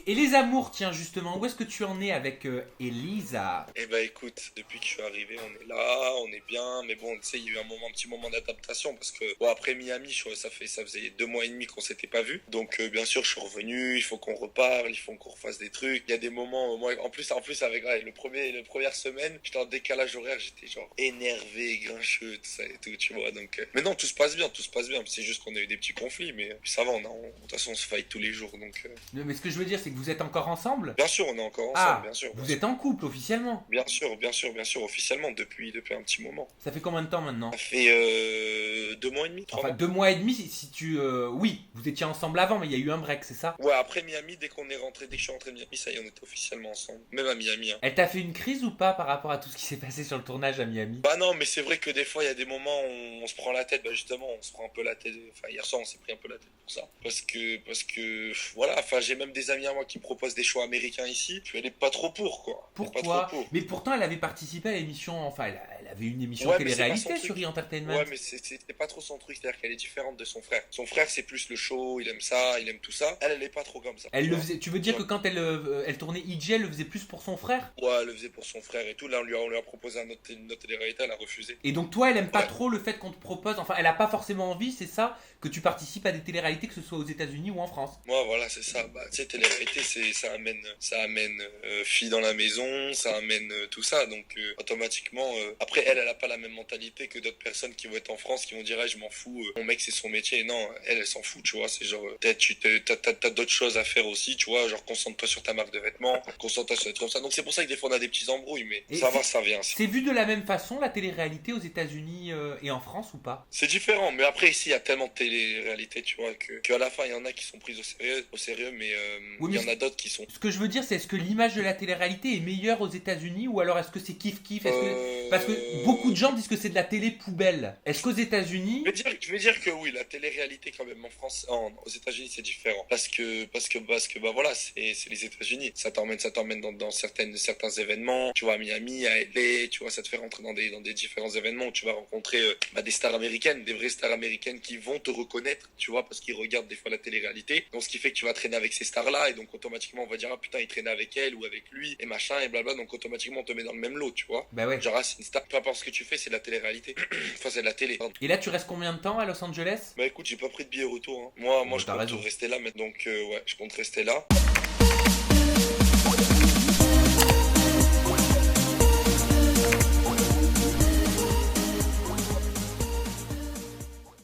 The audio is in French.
Et les amours, tiens, justement, où est-ce que tu en es avec Elisa? Eh ben écoute, depuis que je suis arrivé, on est là, on est bien, mais bon, tu sais, il y a eu un petit moment d'adaptation parce que, bon, après Miami, ça faisait 2 mois et demi qu'on s'était pas vu, donc bien sûr, je suis revenu, il faut qu'on reparle, il faut qu'on refasse des trucs. Il y a des moments, moi, en plus avec ouais, la première semaine, j'étais en décalage horaire, j'étais genre énervé, grincheux, tout ça et tout, tu vois. Donc, mais non, tout se passe bien, tout se passe bien. C'est juste qu'on a eu des petits conflits, mais ça va, de toute façon, on se fight tous les jours, donc. Mais ce que je veux dire, c'est que vous êtes encore ensemble? Bien sûr, on est encore ensemble, Ah, bien sûr, bien vous sûr. êtes en couple officiellement. Bien sûr, bien sûr, bien sûr, officiellement, depuis un petit moment. Ça fait combien de temps maintenant? Ça fait 2 mois et demi, trois Enfin, mois. 2 mois et demi si tu... oui, vous étiez ensemble avant, mais il y a eu un break, c'est ça? Ouais, après Miami, dès que je suis rentré de Miami, ça y est, on était officiellement ensemble. Même à Miami, hein. Elle t'a fait une crise ou pas par rapport à tout ce qui s'est passé sur le tournage à Miami? Bah non, mais c'est vrai que des fois, il y a des moments où on se prend la tête. Bah justement, on se prend un peu la tête. Enfin, hier soir, on s'est pris un peu la tête pour ça. Parce que, voilà, enfin, j'ai même des amis à moi qui me proposent des choix américains ici. Puis elle est pas trop pour, quoi. Elle est pas trop Pourquoi? pour. Mais pourtant, elle avait participé à l'émission... Enfin, elle avait une émission Ouais, mais c'est pas son télé-réalité sur truc. E! Entertainment. Ouais, mais c'est pas trop son truc. C'est-à-dire qu'elle est différente de son frère. Son frère, c'est plus le show, il aime ça, il aime tout ça. Elle est pas trop comme ça. Elle Tu le vois. faisait... Tu veux dire que Genre, quand elle tournait EJ, elle le faisait plus pour son frère? ouais, elle le faisait pour son frère et tout. Là, on lui a proposé une autre télé-réalité, elle a refusé. Et donc toi, elle aime pas Ouais. trop le fait qu'on te propose... Enfin, elle a pas forcément envie, c'est ça, que tu participes à des télé-réalités, que ce soit aux États-Unis ou en France. Moi, voilà, c'est ça. Bah, tu sais, télé-réalité, ça amène fille dans la maison, ça amène tout ça. Donc, automatiquement, après, elle a pas la même mentalité que d'autres personnes qui vont être en France, qui vont dire, ah, je m'en fous, mon mec, c'est son métier. Non, elle s'en fout, tu vois. C'est genre, peut-être, t'as d'autres choses à faire aussi, tu vois. Genre, concentre-toi sur ta marque de vêtements, concentre-toi sur des trucs comme ça. Donc, c'est pour ça que des fois, on a des petits embrouilles, mais Et ça va, ça vient. c'est vu de la même façon, la télé-réalité aux États-Unis et en France ou pas? C'est différent, mais après, ici, il y a tellement de télé-réalité, tu vois, qu'à la fin, il y en a qui sont prises au sérieux, mais Oui, il y mais en a d'autres qui sont. ce que je veux dire, c'est est-ce que l'image de la télé-réalité est meilleure aux États-Unis ou alors est-ce que c'est kiff-kiff? Parce que beaucoup de gens disent que c'est de la télé poubelle. Est-ce qu'aux États-Unis... Je vais dire que oui, la télé-réalité quand même en France, aux États-Unis c'est différent parce que bah voilà, c'est les États-Unis. Ça t'emmène dans certains événements. Tu vois à Miami, à LA, tu vois, ça te fait rentrer dans des différents événements où tu vas rencontrer bah, des stars américaines, des vraies stars américaines qui vont te reconnaître, tu vois, parce qu'ils regardent des fois la télé-réalité. Donc ce qui fait que tu vas traîner avec ces stars-là et donc automatiquement on va dire ah putain il traînait avec elle ou avec lui et machin et blabla. Donc automatiquement on te met dans le même lot, tu vois. Bah ouais. Genre ah c'est une star, peu importe ce que tu fais, c'est de la télé-réalité. Enfin c'est de la télé. Pardon. Et là, tu restes combien de temps à Los Angeles? Bah écoute, j'ai pas pris de billet retour, hein. Moi Bon, je t'as compte raison. rester là, mais donc ouais, je compte rester là.